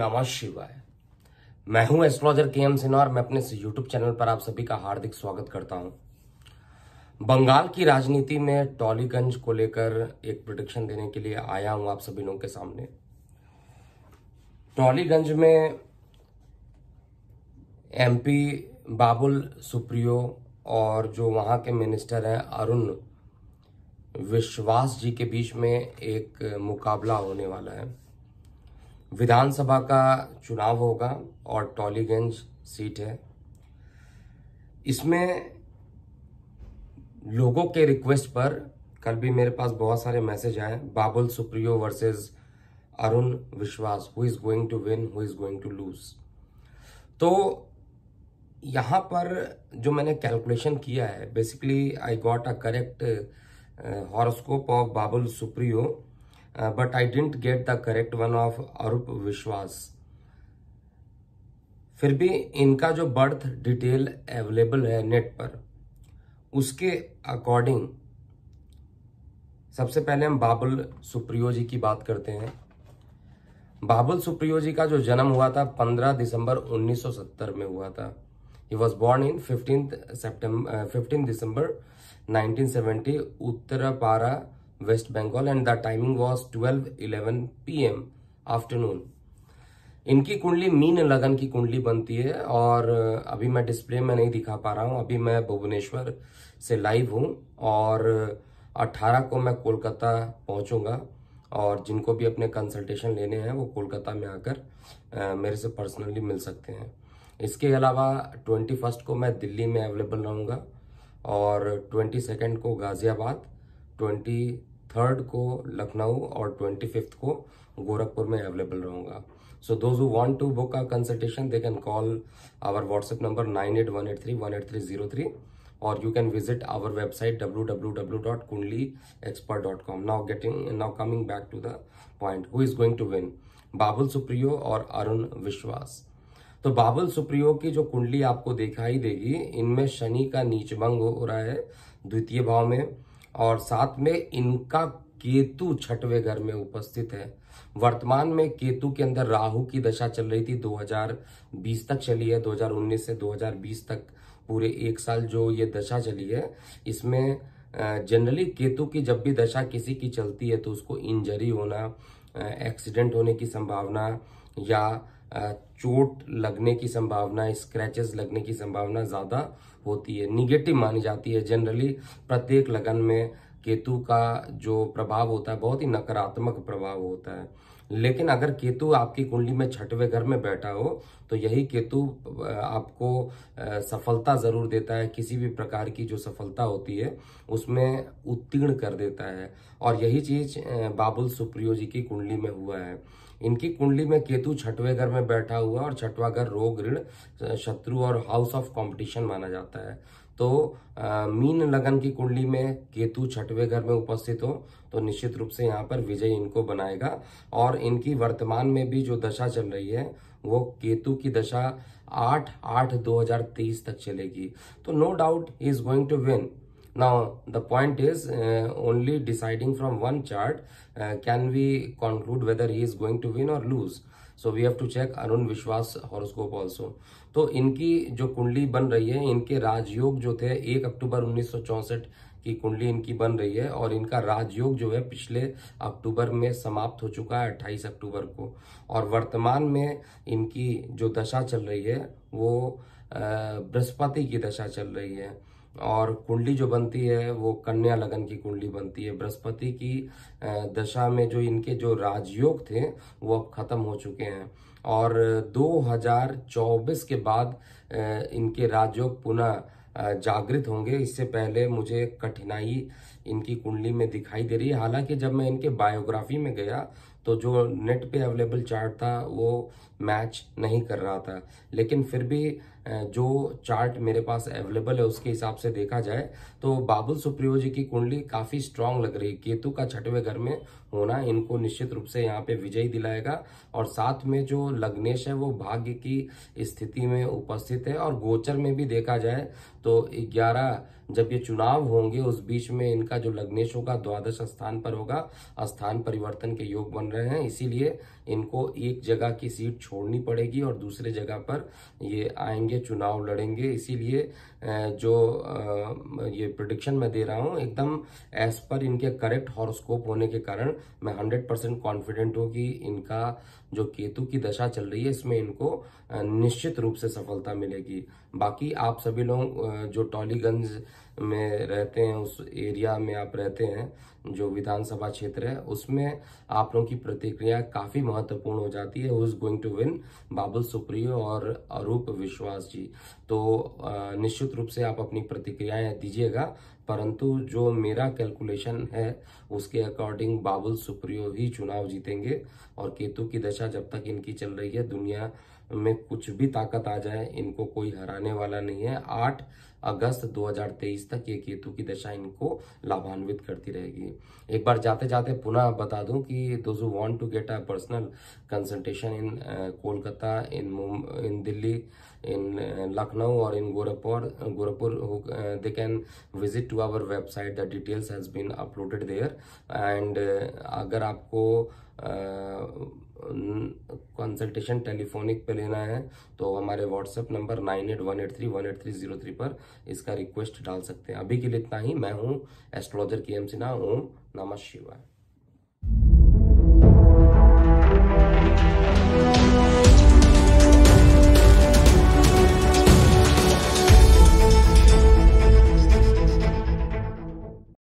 नमः शिवाय। मैं हूं एस्ट्रोलॉजर के.एम. सिन्हा और मैं अपने इस यूट्यूब चैनल पर आप सभी का हार्दिक स्वागत करता हूं। बंगाल की राजनीति में टॉलीगंज को लेकर एक प्रेडिक्शन देने के लिए आया हूं आप सभी लोगों के सामने। टॉलीगंज में एमपी बाबुल सुप्रियो और जो वहां के मिनिस्टर हैं अरुण विश्वास जी के बीच में एक मुकाबला होने वाला है। विधानसभा का चुनाव होगा और टॉलीगंज सीट है। इसमें लोगों के रिक्वेस्ट पर कल भी मेरे पास बहुत सारे मैसेज आए, Babul Supriyo versus Arun Biswas, who is going to win, who is going to lose. तो यहां पर जो मैंने कैलकुलेशन किया है, basically I got a correct horoscope of Babul Supriyo, but I didn't get the correct one of Arup Biswas. फिर भी इनका जो बर्थ डिटेल अवेलेबल है नेट पर, उसके अकॉर्डिंग सबसे पहले हम बाबुल सुप्रियो जी की बात करते हैं। बाबुल सुप्रियो जी का जो जन्म हुआ था 15 दिसंबर 1970 में हुआ था। He was born in 15 December 1970 Uttarpara, west Bengal, and the timing was 12:11 PM afternoon. इनकी कुंडली मीन लगन की कुंडली बनती है और अभी मैं डिस्प्ले में नहीं दिखा पा रहा हूं। अभी मैं भुवनेश्वर से लाइव हूं और 18 को मैं कोलकाता पहुंचूंगा और जिनको भी अपने कंसल्टेशन लेने हैं वो कोलकाता में आकर मेरे से पर्सनली मिल सकते हैं। इसके अलावा 21 को मैं दिल्ली में अवेलेबल रहूंगा और 22 को गाजियाबाद, 23 को लखनऊ और 25 को गोरखपुर में अवेलेबल रहूंगा। So those who want to book a consultation they can call our WhatsApp number 9818318303 or you can visit our website www.kundliexpert.com. Now coming back to the point, who is going to win, बाबुल सुप्रियो और अरुण विश्वास। तो बाबुल सुप्रियो की जो कुंडली आपको दिखाई देगी, इनमें शनि का नीचभंग हो रहा है द्वितीय भाव में और साथ में इनका केतु छठवें घर में उपस्थित है। वर्तमान में केतु के अंदर राहु की दशा चल रही थी, 2020 तक चली है। 2019 से 2020 तक पूरे एक साल जो ये दशा चली है, इसमें जनरली केतु की जब भी दशा किसी की चलती है तो उसको इंजरी होना, एक्सीडेंट होने की संभावना या चोट लगने की संभावना, स्क्रैचेस लगने की संभावना ज्यादा होती है, निगेटिव मानी जाती है। जनरली प्रत्येक लगन में केतु का जो प्रभाव होता है बहुत ही नकारात्मक प्रभाव होता है। लेकिन अगर केतु आपकी कुंडली में छठवें घर में बैठा हो तो यही केतु आपको सफलता जरूर देता है। किसी भी प्रकार की जो सफलता होती है उसमें उत्तीर्ण कर देता है और यही चीज बाबुल सुप्रियो जी की कुंडली में हुआ है। इनकी कुंडली में केतु छठवें घर में बैठा हुआ और छठवां घर रोग, ऋण, शत्रु और हाउस ऑफ कंपटीशन माना जाता है। तो मीन लगन की कुंडली में केतु छठवें घर में उपस्थित हो तो निश्चित रूप से यहाँ पर विजय इनको बनाएगा। और इनकी वर्तमान में भी जो दशा चल रही है वो केतु की दशा 8/8/2023 तक चलेगी। तो no doubt he is going to win. Now the point is only deciding from one chart can we conclude whether he is going to win or lose. So we have to check Arun विश्वास horoscope also. तो इनकी जो कुंडली बन रही है, इनके राजयोग जो थे 1 अक्टूबर 1964 की कुंडली इनकी बन रही है और इनका राजयोग जो है पिछले अक्टूबर में समाप्त हो चुका है 28 अक्टूबर को। और वर्तमान में इनकी जो दशा चल रही है वो बृहस्पति की दशा चल रही है और कुंडली जो बनती है वो कन्या लगन की कुंडली बनती है। बृहस्पति की दशा में जो इनके जो राजयोग थे वो अब खत्म हो चुके हैं और 2024 के बाद इनके राजयोग पुनः जागृत होंगे। इससे पहले मुझे कठिनाई इनकी कुंडली में दिखाई दे रही है। हालांकि जब मैं इनके बायोग्राफी में गया तो जो नेट पे अवेलेबल चार्ट था वो मैच नहीं कर रहा था, लेकिन फिर भी जो चार्ट मेरे पास अवेलेबल है उसके हिसाब से देखा जाए तो बाबुल सुप्रियो जी की कुंडली काफी स्ट्रांग लग रही है। केतु का छठवें घर में होना इनको निश्चित रूप से यहाँ पे विजयी दिलाएगा और साथ में जो लग्नेश है वो भाग्य की स्थिति में उपस्थित है और गोचर में भी देखा जाए तो 11 जब ये चुनाव होंगे उस बीच में इनका जो लग्नेश होगा द्वादश स्थान पर होगा, स्थान परिवर्तन के योग बन रहे हैं। इसीलिए इनको एक जगह की सीट छोड़नी पड़ेगी और दूसरे जगह पर ये आएंगे, चुनाव लड़ेंगे। इसीलिए जो ये प्रिडिक्शन मैं दे रहा हूं एकदम एज पर इनके करेक्ट हॉरोस्कोप होने के कारण मैं 100% कॉन्फिडेंट हूं कि इनका जो केतु की दशा चल रही है इसमें इनको निश्चित रूप से सफलता मिलेगी। बाकी आप सभी लोग जो टॉलीगंज में रहते हैं, उस एरिया में आप रहते हैं, जो विधानसभा क्षेत्र है, उसमें आप लोगों की प्रतिक्रिया काफी महत्वपूर्ण हो जाती है। Who is going to win, Babul Supriyo और अरूप विश्वास जी। तो निश्चित रूप से आप अपनी प्रतिक्रियाएं दीजिएगा, परंतु जो मेरा कैलकुलेशन है उसके अकॉर्डिंग बाबुल सुप्रियो ही चुनाव जीतेंगे। और केतु की दशा जब तक इनकी चल रही है, दुनिया में कुछ भी ताकत आ जाए इनको कोई हराने वाला नहीं है। 8 अगस्त 2023 तक ये केतु की दशा इनको लाभान्वित करती रहेगी। एक बार जाते जाते पुनः बता दूं कि those who want to get a personal consultation in Kolkata, in Delhi, in Lucknow or in Gorakhpur, they can visit to our website. The details has been uploaded there. And अगर आपको कंसल्टेशन टेलीफोनिक पे लेना है तो हमारे व्हाट्सएप नंबर 9818318303 पर इसका request डाल सकते हैं। अभी के लिए इतना ही। मैं हूं एस्ट्रोलॉजर KM सिन्हा। ओम नमः शिवाय।